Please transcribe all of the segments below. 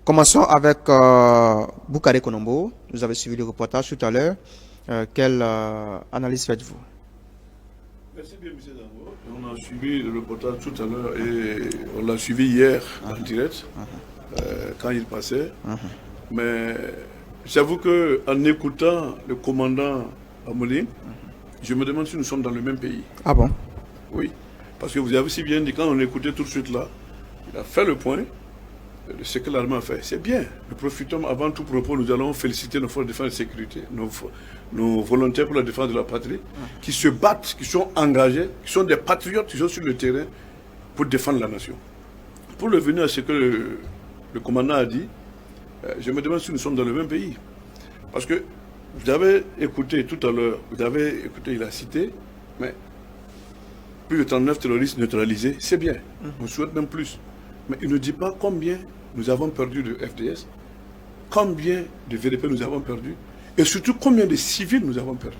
Commençons avec Boukari Konombo. Vous avez suivi le reportage tout à l'heure. Quelle analyse faites-vous? Merci bien, M. Zango. On a suivi le reportage tout à l'heure et on l'a suivi hier en direct quand il passait. Mais j'avoue qu'en écoutant le commandant Amoline, je me demande si nous sommes dans le même pays. Ah bon? Oui, parce que vous avez si bien dit, quand on écoutait tout de suite là, il a fait le point de ce que l'armée a fait. C'est bien. Nous profitons avant tout propos, nous allons féliciter nos forces de défense et de sécurité, nos volontaires pour la défense de la patrie, qui se battent, qui sont engagés, qui sont des patriotes, qui sont sur le terrain pour défendre la nation. Pour revenir à ce que le commandant a dit, je me demande si nous sommes dans le même pays. Parce que vous avez écouté tout à l'heure, il a cité, mais plus de 39 terroristes neutralisés, c'est bien. On souhaite même plus. Mais il ne dit pas combien nous avons perdu de FDS, combien de VDP nous avons perdu, et surtout combien de civils nous avons perdu.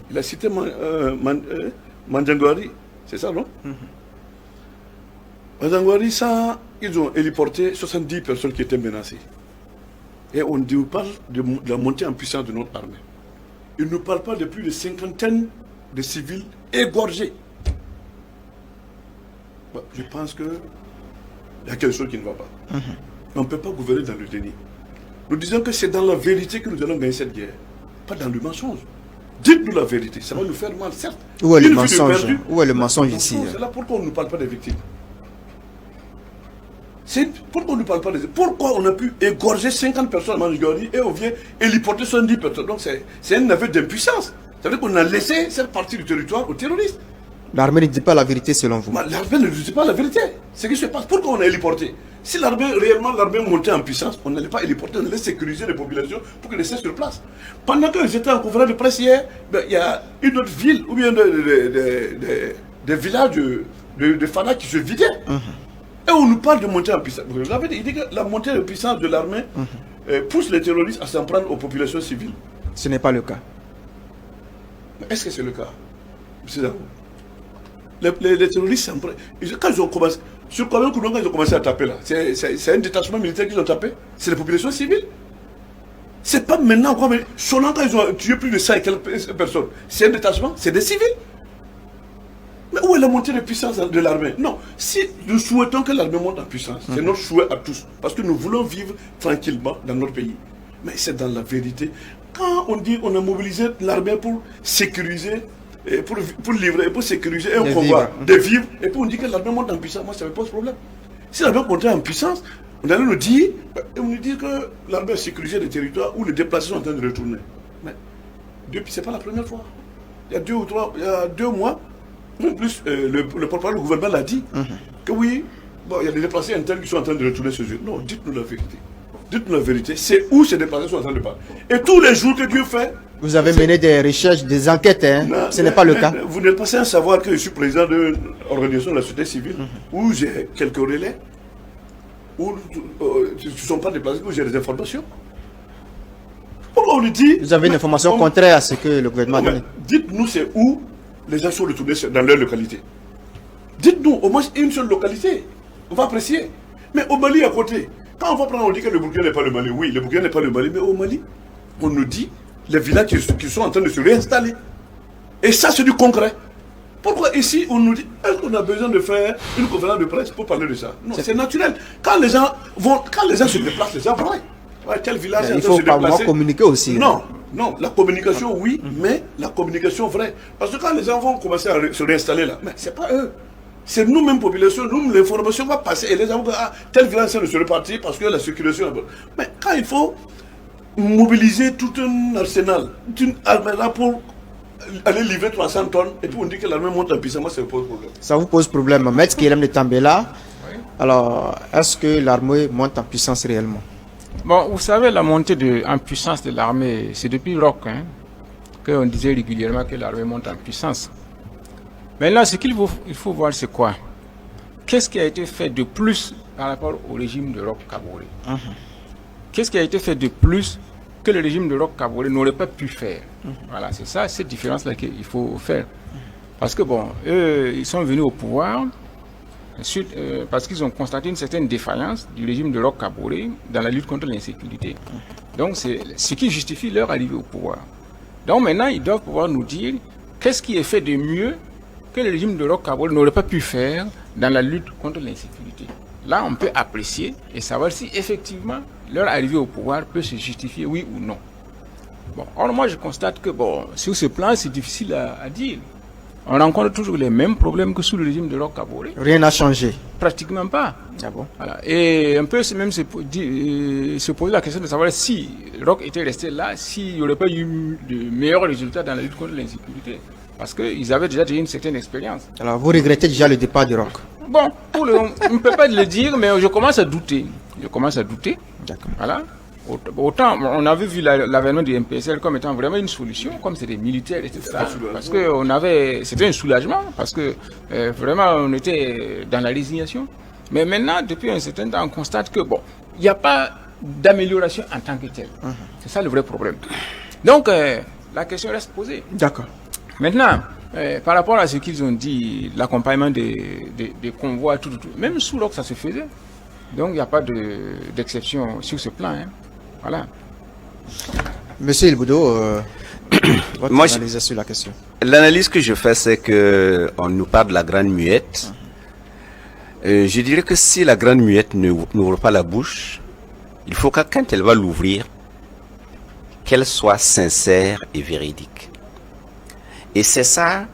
Il a cité Mandjangouari, c'est ça, non? Mandjangouari, ça, ils ont héliporté 70 personnes qui étaient menacées. Et on nous parle de la montée en puissance de notre armée. Il ne nous parle pas de plus de 50aine de civils égorgés. Bon, je pense qu'il y a quelque chose qui ne va pas. On ne peut pas gouverner dans le déni. Nous disons que c'est dans la vérité que nous allons gagner cette guerre, pas dans le mensonge. Dites-nous la vérité, ça va nous faire mal, certes. Où est le mensonge? Où est le mensonge ici? C'est là pourquoi on ne nous parle pas des victimes. Pourquoi on ne parle pas des... Pourquoi on a pu égorger 50 personnes à Mandjangouari et on vient héliporter 70 personnes? Donc c'est un aveu d'impuissance. Ça veut dire qu'on a laissé cette partie du territoire aux terroristes. L'armée ne dit pas la vérité selon vous? L'armée ne dit pas la vérité. C'est ce qui se passe. Pourquoi on a héliporté? Si réellement l'armée montait en puissance, on n'allait pas héliporter, on allait sécuriser les populations pour qu'elles restent sur place. Pendant que j'étais en conférence de presse hier, il y a une autre ville, ou bien des villages de Fana qui se vidaient. Et on nous parle de montée en puissance. Vous l'avez dit, il dit que la montée en puissance de l'armée pousse les terroristes à s'en prendre aux populations civiles. Ce n'est pas le cas. Est-ce que c'est le cas? Les terroristes s'en prennent. Quand ils ont commencé, sur combien de coups ils ont commencé à taper là? C'est un détachement militaire qu'ils ont tapé? C'est les populations civiles? C'est pas maintenant quoi, mais seulement quand ils ont tué plus de 100 et quelques personnes. C'est un détachement? C'est des civils? Mais où est la montée de puissance de l'armée? Non, si nous souhaitons que l'armée monte en puissance, c'est notre souhait à tous, parce que nous voulons vivre tranquillement dans notre pays. Mais c'est dans la vérité. Quand on dit qu'on a mobilisé l'armée pour sécuriser, et pour livrer, pour sécuriser un convoi, de vivre, et puis on dit que l'armée monte en puissance, moi ça me pose problème. Si l'armée montait en puissance, on allait nous dire que l'armée a sécurisé des territoires où les déplacés sont en train de retourner. Mais depuis, c'est pas la première fois. Il y a 2 mois, en plus, le porte-parole du gouvernement l'a dit, que oui, bon, il y a des déplacés internes qui sont en train de retourner chez eux. Non, dites-nous la vérité. Dites-nous la vérité, c'est où ces déplacés sont en train de partir. Et tous les jours que Dieu fait... Vous avez mené des recherches, des enquêtes, hein? Non, ce n'est pas le cas. Vous n'êtes pas sans savoir que je suis président d'une organisation de la société civile, où j'ai quelques relais, où qui ne sont pas déplacés, où j'ai des informations. Pourquoi on nous dit... Vous avez une information contraire à ce que le gouvernement a donné. Dites-nous c'est où les gens sont retournés dans leur localité. Dites-nous au moins une seule localité. On va apprécier. Mais au Mali à côté, quand on va prendre, on dit que le Burkina n'est pas le Mali. Oui, le Burkina n'est pas le Mali, mais au Mali, on nous dit les villages qui sont en train de se réinstaller. Et ça, c'est du concret. Pourquoi ici, on nous dit, est-ce qu'on a besoin de faire une conférence de presse pour parler de ça? Non, c'est naturel. Quand les gens se déplacent, les gens vont. Ouais, tel village il faut pas communiquer aussi. Non, non, la communication, oui, mais la communication vraie. Parce que quand les gens vont commencer à se réinstaller là, mais c'est pas eux. C'est nous-mêmes, population, nous, l'information va passer et les gens vont dire, tel village ne se repartir parce que la circulation est bonne. Mais quand il faut mobiliser tout un arsenal, une armée là pour aller livrer 300 tonnes, et puis on dit que l'armée monte en puissance, moi ça me pose problème. Ça vous pose problème. Maître Kélem de Tambela, alors est-ce que l'armée monte en puissance réellement? Bon, vous savez, la montée en puissance de l'armée, c'est depuis Rock, qu'on disait régulièrement que l'armée monte en puissance. Maintenant, ce qu'il faut voir, c'est quoi? Qu'est-ce qui a été fait de plus par rapport au régime de Roch Kaboré? Qu'est-ce qui a été fait de plus que le régime de Roch Kaboré n'aurait pas pu faire? Voilà, c'est ça, cette différence-là qu'il faut faire. Parce que bon, eux, ils sont venus au pouvoir parce qu'ils ont constaté une certaine défaillance du régime de Roch Kaboré dans la lutte contre l'insécurité. Donc c'est ce qui justifie leur arrivée au pouvoir. Donc maintenant, ils doivent pouvoir nous dire qu'est-ce qui est fait de mieux que le régime de Roch Kaboré n'aurait pas pu faire dans la lutte contre l'insécurité. Là, on peut apprécier et savoir si effectivement leur arrivée au pouvoir peut se justifier, oui ou non. Bon, or moi je constate que sur ce plan, c'est difficile à dire. On rencontre toujours les mêmes problèmes que sous le régime de Roch Kaboré. Rien n'a changé. Pratiquement pas. Ah bon? Voilà. Et un peu même se poser la question de savoir si Roch était resté là, s'il n'y aurait pas eu de meilleurs résultats dans la lutte contre l'insécurité. Parce qu'ils avaient déjà une certaine expérience. Alors vous regrettez déjà le départ de Roch? Bon, on ne peut pas le dire, mais je commence à douter. D'accord. Voilà. Autant, on avait vu l'avènement du MPSL comme étant vraiment une solution, comme c'était militaire, etc. Parce que c'était un soulagement, parce que vraiment on était dans la résignation. Mais maintenant, depuis un certain temps, on constate que il n'y a pas d'amélioration en tant que telle. C'est ça le vrai problème. Donc, la question reste posée. D'accord. Maintenant, par rapport à ce qu'ils ont dit, l'accompagnement des convois, tout, même sous Roch, ça se faisait. Donc, il n'y a pas d'exception sur ce plan. Voilà. Monsieur Ilboudo, votre Moi, analyse sur la question. L'analyse que je fais, c'est que on nous parle de la grande muette. Je dirais que si la grande muette n'ouvre pas la bouche, il faut que quand elle va l'ouvrir, qu'elle soit sincère et véridique. Et c'est ça.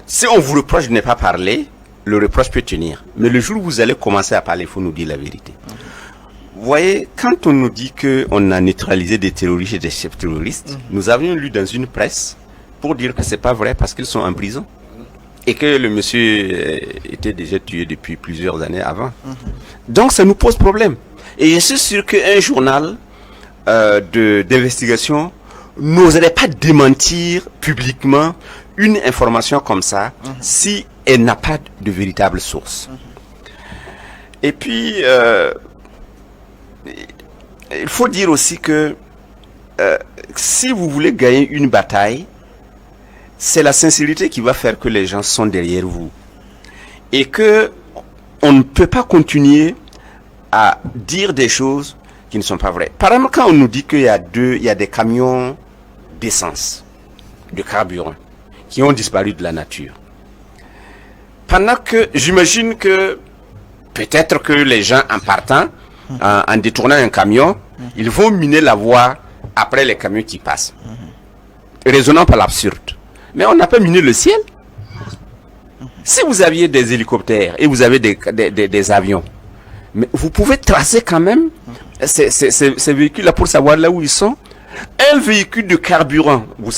Si on vous reproche de ne pas parler, le reproche peut tenir. Mais le jour où vous allez commencer à parler, il faut nous dire la vérité. Vous voyez, quand on nous dit qu'on a neutralisé des terroristes et des chefs terroristes, nous avions lu dans une presse pour dire que c'est pas vrai parce qu'ils sont en prison. Et que le monsieur était déjà tué depuis plusieurs années avant. Donc ça nous pose problème. Et je suis sûr qu'un journal d'investigation n'oserait pas démentir publiquement une information comme ça si elle n'a pas de véritable source. Et puis, il faut dire aussi que si vous voulez gagner une bataille, c'est la sincérité qui va faire que les gens sont derrière vous. Et que on ne peut pas continuer à dire des choses qui ne sont pas vraies. Par exemple, quand on nous dit qu'il y a des camions d'essence, de carburant, qui ont disparu de la nature. Pendant que, j'imagine que, peut-être que les gens en partant, en détournant un camion, ils vont miner la voie après les camions qui passent. Raisonnant par l'absurde. Mais on n'a pas miné le ciel. Si vous aviez des hélicoptères et vous avez des avions, mais vous pouvez tracer quand même ces véhicules-là pour savoir là où ils sont. Un véhicule de carburant, vous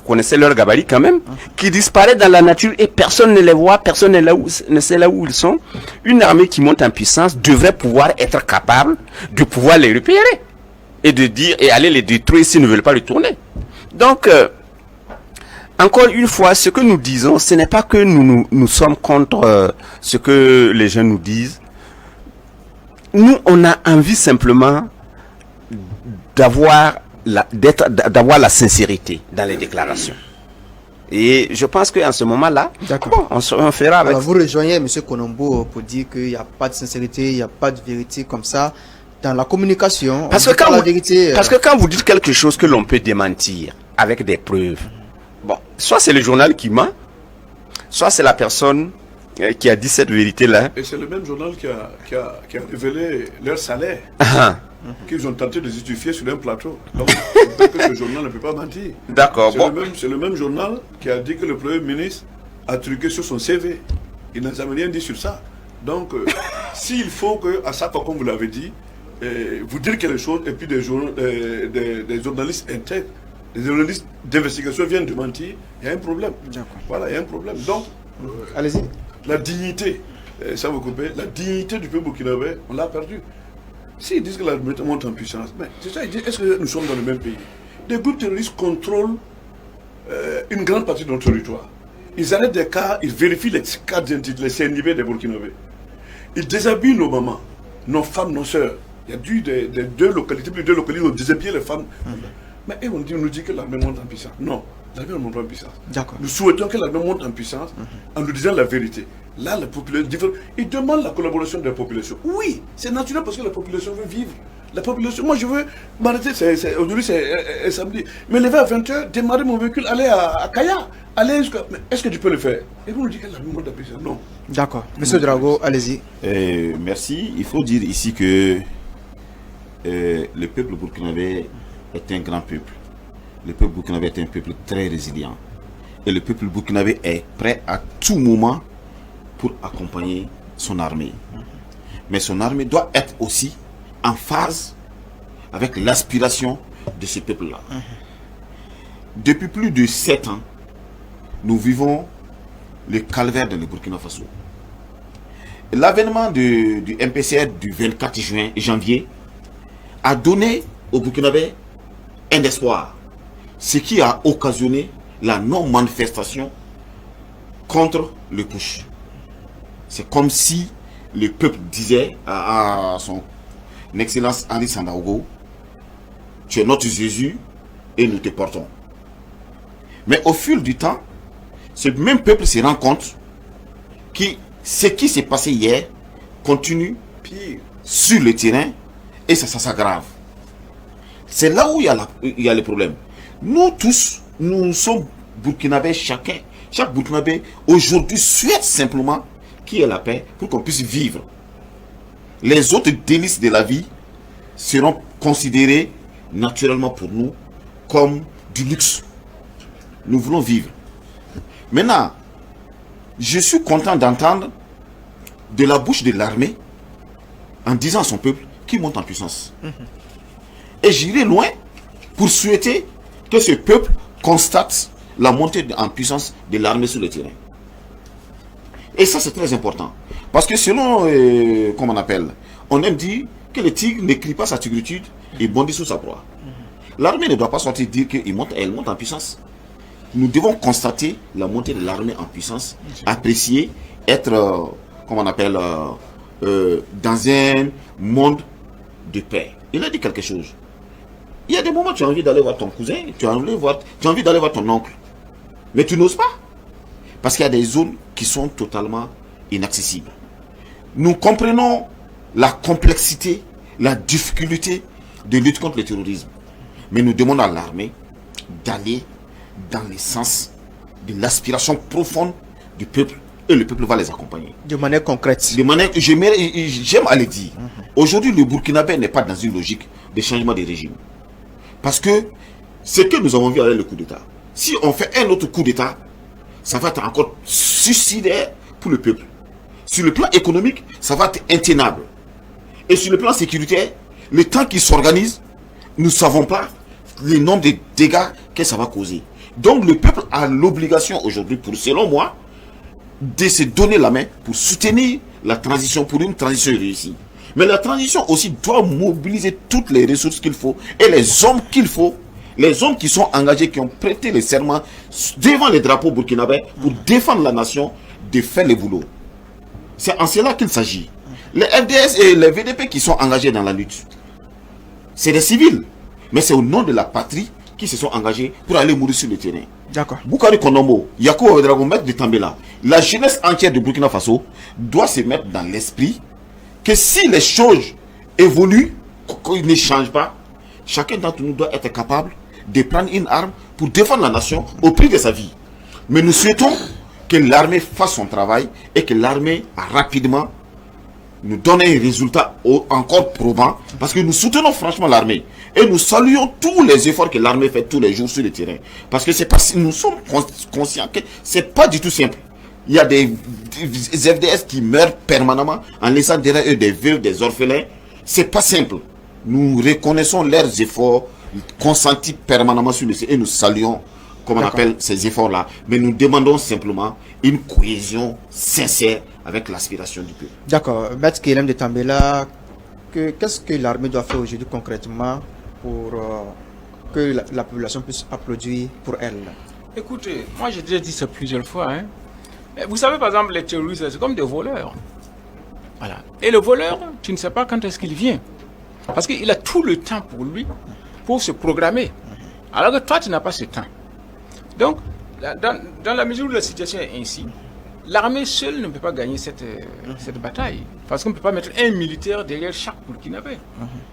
connaissez leur gabarit quand même, qui disparaît dans la nature et personne ne les voit, personne ne sait là où ils sont. Une armée qui monte en puissance devrait pouvoir être capable de pouvoir les repérer et de dire et aller les détruire s'ils ne veulent pas retourner. Donc, encore une fois, ce que nous disons, ce n'est pas que nous sommes contre ce que les gens nous disent. Nous, on a envie simplement d'avoir la sincérité dans les déclarations. Et je pense qu'en ce moment-là, on fera avec... Alors vous rejoignez M. Konombo pour dire qu'il n'y a pas de sincérité, il n'y a pas de vérité comme ça dans la communication. Parce que quand vous dites quelque chose que l'on peut démentir avec des preuves, soit c'est le journal qui ment, soit c'est la personne qui a dit cette vérité-là. Et c'est le même journal qui a révélé leur salaire. Qu'ils ont tenté de justifier sur un plateau. Donc, que ce journal ne peut pas mentir. D'accord. C'est le même journal qui a dit que le Premier ministre a truqué sur son CV. Il n'a jamais rien dit sur ça. Donc, s'il faut que, à chaque fois, comme vous l'avez dit, vous dire quelque chose, et puis des journalistes intègres, des journalistes d'investigation viennent de mentir, il y a un problème. Voilà, il y a un problème. Donc, allez-y. La dignité, ça vous coupez, la dignité du peuple burkinabé, on l'a perdu. S'ils disent que la monte en puissance, mais c'est ça, ils disent, est-ce que nous sommes dans le même pays? Des groupes terroristes contrôlent une grande partie de notre territoire. Ils arrêtent des cas, ils vérifient les cartes d'identité, les CNIB des Burkinabés. Ils déshabillent nos mamans, nos femmes, nos sœurs. Il y a deux localités, plus de 2 localités, ils ont déshabillé les femmes. Mais on nous dit que l'armée monte en puissance. Non, L'armée ne monte pas en puissance. D'accord. Nous souhaitons que l'armée monte en puissance en nous disant la vérité. Là, la population, ils demandent la collaboration de la population. Oui, c'est naturel parce que la population veut vivre. La population, moi je veux m'arrêter, aujourd'hui c'est samedi, me lever à 20h, démarrer mon véhicule, aller à Kaya, aller jusqu'à... Mais est-ce que tu peux le faire? Et vous nous dites que l'armée monte en puissance? Non. D'accord. Monsieur Drago, allez-y. Merci. Il faut dire ici que le peuple burkinabé est un grand peuple. Le peuple burkinabé est un peuple très résilient. Et le peuple burkinabé est prêt à tout moment pour accompagner son armée. Mais son armée doit être aussi en phase avec l'aspiration de ce peuple-là. Depuis plus de 7 ans, nous vivons le calvaire de le Burkina Faso. L'avènement du MPCR du 24 janvier a donné au Burkinabé un espoir, ce qui a occasionné la non-manifestation contre le push. C'est comme si le peuple disait à son Excellence Henri Sandaogo, tu es notre Jésus et nous te portons. Mais au fil du temps, ce même peuple se rend compte que ce qui s'est passé hier continue pire sur le terrain et ça s'aggrave. C'est là où il y a le problème. Nous tous, nous sommes burkinabés, chaque burkinabé aujourd'hui souhaite simplement qu'il y ait la paix pour qu'on puisse vivre. Les autres délices de la vie seront considérés naturellement pour nous comme du luxe. Nous voulons vivre. Maintenant, je suis content d'entendre de la bouche de l'armée en disant à son peuple qu'il monte en puissance. Et j'irai loin pour souhaiter que ce peuple constate la montée en puissance de l'armée sur le terrain. Et ça, c'est très important. Parce que selon, comment on appelle, on aime dire que le tigre ne crie pas sa tigritude et bondit sous sa proie. L'armée ne doit pas sortir dire qu'elle monte en puissance. Nous devons constater la montée de l'armée en puissance, apprécier, être, comment on appelle, dans un monde de paix. Il a dit quelque chose. Il y a des moments où tu as envie d'aller voir ton cousin, tu as envie d'aller voir ton oncle. Mais tu n'oses pas. Parce qu'il y a des zones qui sont totalement inaccessibles. Nous comprenons la complexité, la difficulté de lutte contre le terrorisme. Mais nous demandons à l'armée d'aller dans le sens de l'aspiration profonde du peuple et le peuple va les accompagner. De manière concrète. De manière, j'aime à le dire. Aujourd'hui, le Burkinabé n'est pas dans une logique de changement de régime. Parce que ce que nous avons vu avec le coup d'État, si on fait un autre coup d'État, ça va être encore suicidaire pour le peuple. Sur le plan économique, ça va être intenable. Et sur le plan sécuritaire, le temps qu'il s'organise, nous ne savons pas le nombre de dégâts que ça va causer. Donc le peuple a l'obligation aujourd'hui, selon moi, de se donner la main pour soutenir la transition, pour une transition réussie. Mais la transition aussi doit mobiliser toutes les ressources qu'il faut et les hommes qu'il faut, les hommes qui sont engagés, qui ont prêté le serment devant les drapeaux burkinabés pour défendre la nation, de faire le boulot. C'est en cela qu'il s'agit. Les FDS et les VDP qui sont engagés dans la lutte, c'est des civils, mais c'est au nom de la patrie qui se sont engagés pour aller mourir sur le terrain. D'accord. Boukari Konombo, Yakou Dragon, maître de Tambela, la jeunesse entière de Burkina Faso doit se mettre dans l'esprit que si les choses évoluent, qu'ils ne changent pas, chacun d'entre nous doit être capable de prendre une arme pour défendre la nation au prix de sa vie. Mais nous souhaitons que l'armée fasse son travail et que l'armée rapidement nous donne un résultat encore probant, parce que nous soutenons franchement l'armée et nous saluons tous les efforts que l'armée fait tous les jours sur le terrain, parce que c'est pas, nous sommes conscients que c'est pas du tout simple. Il y a des FDS qui meurent permanemment en laissant derrière eux des veuves, des orphelins. C'est pas simple. Nous reconnaissons leurs efforts consentis permanemment sur le terrain et nous saluons, comme on appelle ces efforts-là. Mais nous demandons simplement une cohésion sincère avec l'aspiration du peuple. D'accord. Maître Kélem de Tambela, qu'est-ce que l'armée doit faire aujourd'hui concrètement pour que la population puisse applaudir pour elle? Écoutez, moi j'ai déjà dit ça plusieurs fois. Mais vous savez, par exemple, les terroristes, c'est comme des voleurs. Voilà. Et le voleur, tu ne sais pas quand est-ce qu'il vient. Parce qu'il a tout le temps pour lui, pour se programmer. Alors que toi, tu n'as pas ce temps. Donc, dans la mesure où la situation est ainsi, l'armée seule ne peut pas gagner cette bataille. Parce qu'on ne peut pas mettre un militaire derrière chaque Burkinabé.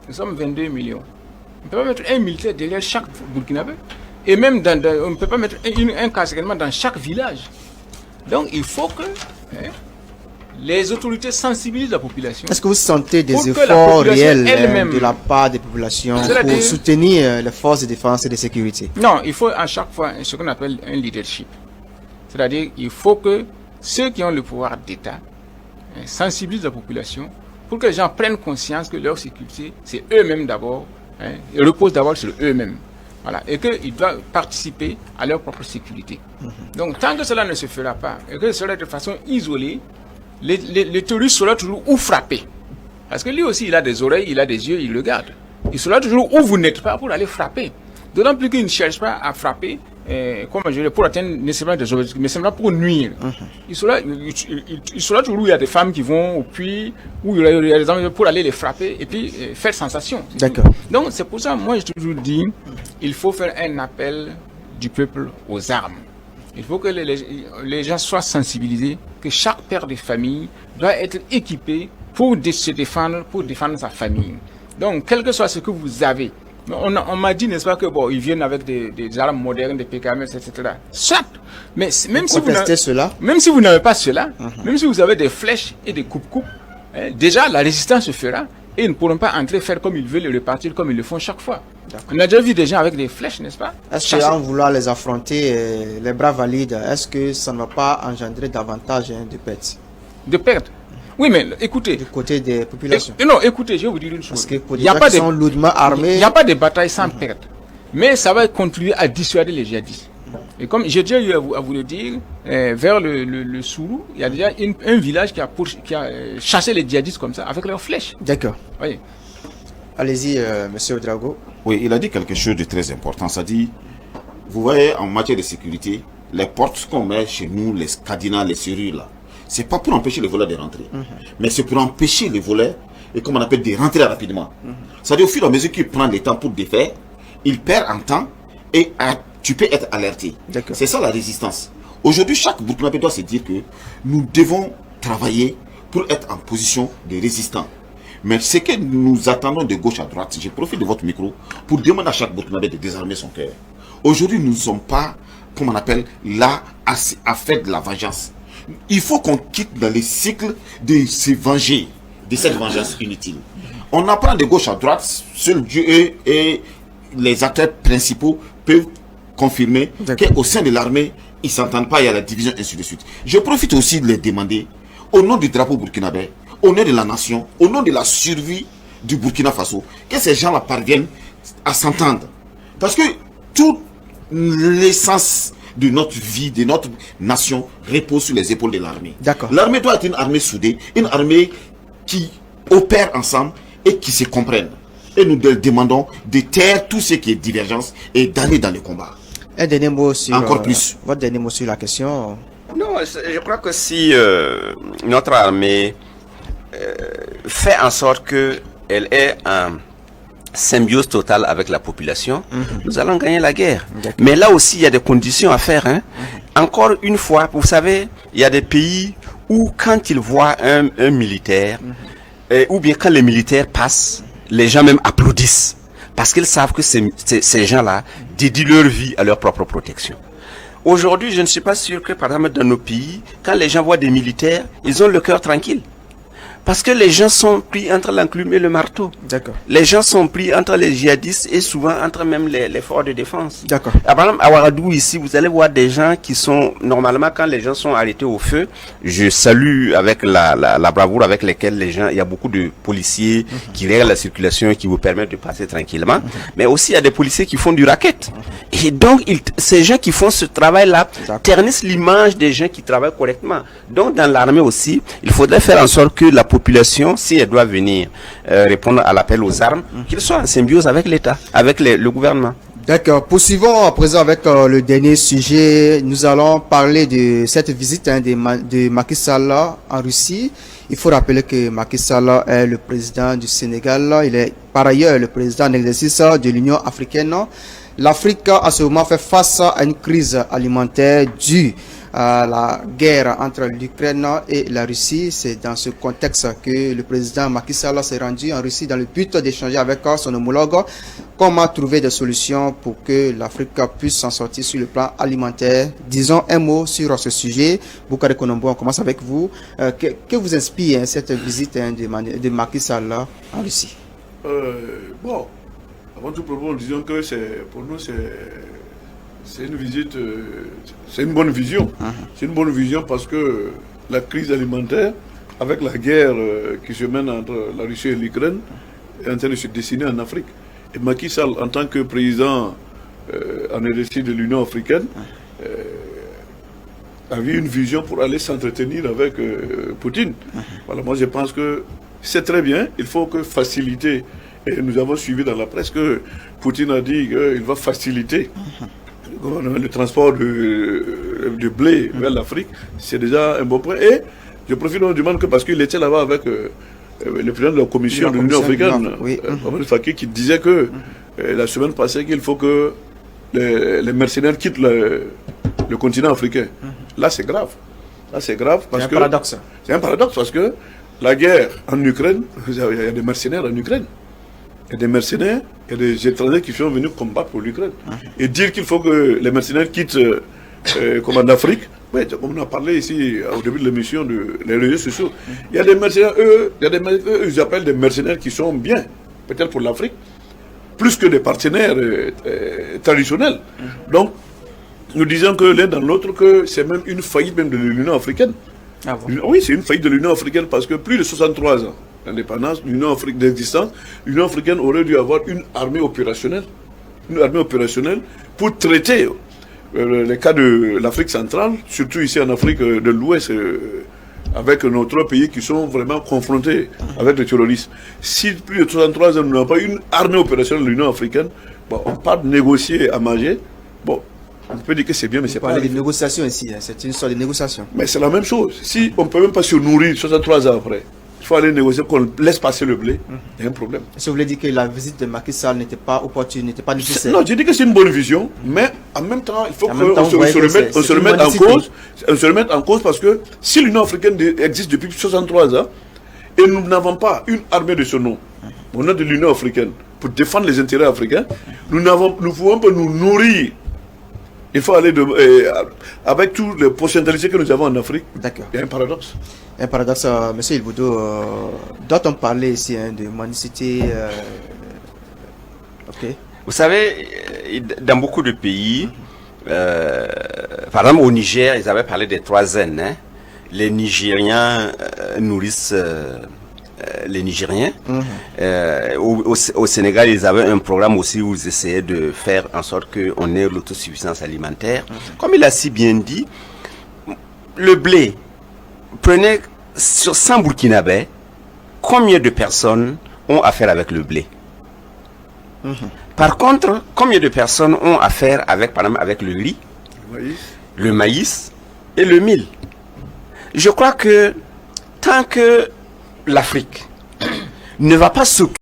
Nous sommes 22 millions. On ne peut pas mettre un militaire derrière chaque Burkinabé. Et même on ne peut pas mettre un casernement dans chaque village. Donc il faut que les autorités sensibilisent la population. Est-ce que vous sentez des Pour que la efforts population réels elle-même- de la part des populations C'est-à-dire- pour soutenir les forces de défense et de sécurité? Non, il faut à chaque fois ce qu'on appelle un leadership. C'est-à-dire il faut que ceux qui ont le pouvoir d'État sensibilisent la population pour que les gens prennent conscience que leur sécurité, c'est eux-mêmes d'abord, ils reposent d'abord sur eux-mêmes. Voilà, et qu'ils doivent participer à leur propre sécurité. Donc, tant que cela ne se fera pas, et que ce sera de façon isolée, les terroristes seront toujours où frapper. Parce que lui aussi, il a des oreilles, il a des yeux, il regarde. Il sera toujours où vous n'êtes pas pour aller frapper. D'autant plus qu'il ne cherche pas à frapper pour atteindre nécessairement des objectifs, mais simplement pour nuire. Il sera toujours où il y a des femmes qui vont au puits, où il y a des hommes pour aller les frapper et puis faire sensation. D'accord. Donc c'est pour ça, moi j'ai toujours dit, il faut faire un appel du peuple aux armes. Il faut que les gens soient sensibilisés, que chaque père de famille doit être équipé pour se défendre, pour défendre sa famille. Donc, quel que soit ce que vous avez, on m'a dit, n'est-ce pas, que bon, ils viennent avec des armes modernes, des PKM, etc. Soit, mais même si Contestez cela. même si vous n'avez pas cela, même si vous avez des flèches et des coupes-coupes, déjà la résistance se fera et ils ne pourront pas entrer faire comme ils veulent et repartir comme ils le font chaque fois. On a déjà vu des gens avec des flèches, n'est-ce pas? Est-ce qu'en vouloir les affronter, les bras valides, est-ce que ça ne va pas engendrer davantage de pertes De perdre. Oui, mais écoutez. du côté des populations? Non, écoutez, je vais vous dire une chose. Parce que pour Il des y a gens pas qui de sont lourdement armés, il n'y a pas de bataille sans perte. Mais ça va contribuer à dissuader les djihadistes. Et comme j'ai déjà eu à vous le dire, vers le Sourou, il y a déjà un village qui a chassé les djihadistes comme ça, avec leurs flèches. D'accord. Oui. Allez-y, monsieur Ouedraogo. Oui, il a dit quelque chose de très important. Ça dit, vous voyez, en matière de sécurité, les portes qu'on met chez nous, les cadenas, les serrures là, c'est pas pour empêcher les voleurs de rentrer, mais c'est pour empêcher les voleurs, et comme on appelle, de rentrer rapidement. C'est-à-dire, au fur et à mesure qu'il prend le temps pour défaire, il perd en temps et tu peux être alerté. D'accord. C'est ça la résistance. Aujourd'hui, chaque Burkinabé doit se dire que nous devons travailler pour être en position de résistant. Mais ce que nous attendons de gauche à droite, je profite de votre micro pour demander à chaque Burkinabé de désarmer son cœur. Aujourd'hui, nous ne sommes pas, comme on appelle, là à faire de la vengeance. Il faut qu'on quitte dans les cycles de se venger, de cette vengeance inutile. On apprend de gauche à droite, seul Dieu et les acteurs principaux peuvent confirmer qu'au sein de l'armée, ils ne s'entendent pas, il y a la division, ainsi de suite. Je profite aussi de les demander, au nom du drapeau burkinabé, au nom de la nation, au nom de la survie du Burkina Faso, que ces gens-là parviennent à s'entendre. Parce que toute l'essence de notre vie, de notre nation, repose sur les épaules de l'armée. D'accord. L'armée doit être une armée soudée, une armée qui opère ensemble et qui se comprenne. Et nous demandons de taire tout ce qui est divergence et d'aller dans le combat. Un dernier mot sur... Encore plus. Votre dernier mot sur la question. Non, je crois que si notre armée fait en sorte qu'elle ait un symbiose totale avec la population, nous allons gagner la guerre. Mais là aussi, il y a des conditions à faire. Encore une fois, vous savez, il y a des pays où quand ils voient un militaire, ou bien quand les militaires passent, les gens même applaudissent. Parce qu'ils savent que ces gens-là dédient leur vie à leur propre protection. Aujourd'hui, je ne suis pas sûr que, par exemple, dans nos pays, quand les gens voient des militaires, ils ont le cœur tranquille. Parce que les gens sont pris entre l'enclume et le marteau. D'accord. Les gens sont pris entre les djihadistes et souvent entre même les forces de défense. D'accord. Par exemple, à Ouagadougou, ici, vous allez voir des gens qui sont, normalement, quand les gens sont arrêtés au feu, je salue avec la bravoure avec laquelle les gens, il y a beaucoup de policiers qui règlent la circulation et qui vous permettent de passer tranquillement. Mais aussi, il y a des policiers qui font du racket. Et donc, ces gens qui font ce travail-là ternissent l'image des gens qui travaillent correctement. Donc, dans l'armée aussi, il faudrait faire en sorte que la population, si elle doit venir répondre à l'appel aux armes, qu'il soit en symbiose avec l'État, avec le gouvernement. D'accord. Poursuivons à présent avec le dernier sujet. Nous allons parler de cette visite de Macky Sall en Russie. Il faut rappeler que Macky Sall est le président du Sénégal. Il est par ailleurs le président en exercice de l'Union africaine. L'Afrique à ce moment fait face à une crise alimentaire due à la guerre entre l'Ukraine et la Russie. C'est dans ce contexte que le président Macky Sall s'est rendu en Russie dans le but d'échanger avec son homologue comment trouver des solutions pour que l'Afrique puisse s'en sortir sur le plan alimentaire. Disons un mot sur ce sujet. Boukari Konombo, on commence avec vous. Que vous inspire cette visite de Macky Sall en Russie? Bon, avant tout propos, disons que pour nous c'est une visite, c'est une bonne vision. C'est une bonne vision parce que la crise alimentaire, avec la guerre qui se mène entre la Russie et l'Ukraine, est en train de se dessiner en Afrique. Et Macky Sall, en tant que président en RDC de l'Union africaine, avait une vision pour aller s'entretenir avec Poutine. Voilà, moi je pense que c'est très bien, il faut que faciliter. Et nous avons suivi dans la presse que Poutine a dit qu'il va faciliter le transport de blé vers l'Afrique. C'est déjà un bon point. Et je profite de demande que parce qu'il était là-bas avec le président de la Commission de l'Union africaine, Mohamed Faki, qui disait que la semaine passée qu'il faut que les mercenaires quittent le continent africain. Là, c'est grave. Là, c'est grave parce que... C'est un paradoxe. C'est un paradoxe parce que la guerre en Ukraine, il y a des mercenaires en Ukraine. Il y a des mercenaires, il y a des étrangers qui sont venus combattre pour l'Ukraine. Et dire qu'il faut que les mercenaires quittent comme en Afrique, oui, comme on a parlé ici au début de l'émission des réseaux sociaux, il y a des mercenaires, eux, ils appellent des mercenaires qui sont bien, peut-être pour l'Afrique, plus que des partenaires traditionnels. Donc, nous disons que l'un dans l'autre, que c'est même une faillite même de l'Union africaine. Ah bon? Oui, c'est une faillite de l'Union africaine parce que plus de 63 ans d'indépendance, l'Union africaine d'existence, l'Union africaine aurait dû avoir une armée opérationnelle pour traiter les cas de l'Afrique centrale, surtout ici en Afrique de l'Ouest, avec nos trois pays qui sont vraiment confrontés avec le terrorisme. Si plus de 63 ans nous n'avons pas une armée opérationnelle de l'Union africaine, bon, on part de négocier à manger. Bon, on peut dire que c'est bien, mais c'est pas... On parle de négociations ici, c'est une sorte de négociation. Mais c'est la même chose. Si on ne peut même pas se nourrir 63 ans après, il faut aller négocier, qu'on laisse passer le blé, il y a un problème. Si vous voulez dire que la visite de Macky Sall n'était pas opportune, n'était pas nécessaire? Non, je dis que c'est une bonne vision, mais en même temps, il faut qu'on se remette en cause parce que si l'Union africaine existe depuis 63 ans et nous n'avons pas une armée de ce nom, au nom de l'Union africaine, pour défendre les intérêts africains, nous pouvons pas nous nourrir. Il faut aller avec toutes les potentialités que nous avons en Afrique. D'accord. Il y a un paradoxe. Un paradoxe, monsieur Ilboudo, dont on parlait ici de monicité. Ok. Vous savez, dans beaucoup de pays, par exemple au Niger, ils avaient parlé des 3 N. Hein. Les Nigériens nourrissent les Nigériens. Au Sénégal, ils avaient un programme aussi où ils essayaient de faire en sorte qu'on ait l'autosuffisance alimentaire. Comme il a si bien dit, le blé, prenez sur 100 Burkinabés, combien de personnes ont affaire avec le blé? Par contre, combien de personnes ont affaire avec, par exemple, avec le riz, le maïs et le mil? Je crois que tant que l'Afrique ne va pas s'occuper